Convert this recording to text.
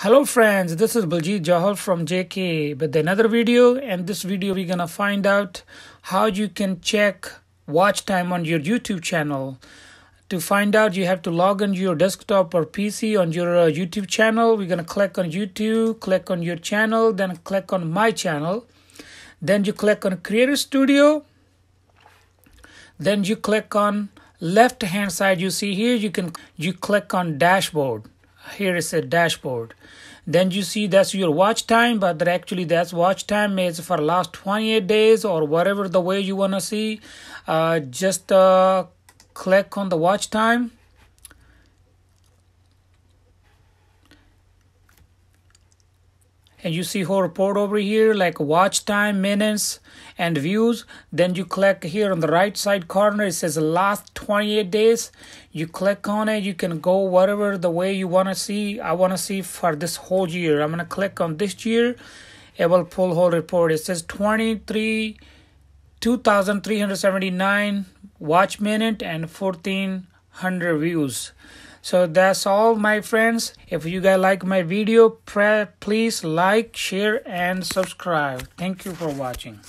Hello friends, this is Baljit Johal from JK with another video. And this video we're gonna find out how you can check watch time on your YouTube channel. To find out, you have to log on your desktop or PC on your YouTube channel. We're gonna click on YouTube, click on your channel, then click on my channel. Then you click on Creator Studio. Then you click on left hand side. You see here you click on dashboard. Here is a dashboard. Then you see that's your watch time, but actually that's watch time is for last 28 days or whatever the way you want to see. Just click on the watch time. And you see whole report over here like watch time, minutes, and views. Then you click here on the right side corner. It says last 28 days. You click on it. You can go whatever the way you want to see. I want to see for this whole year. I'm going to click on this year. It will pull whole report. It says 2,379 watch minute and 1,400 views. So that's all, my friends. If you guys like my video, please like, share, and subscribe. Thank you for watching.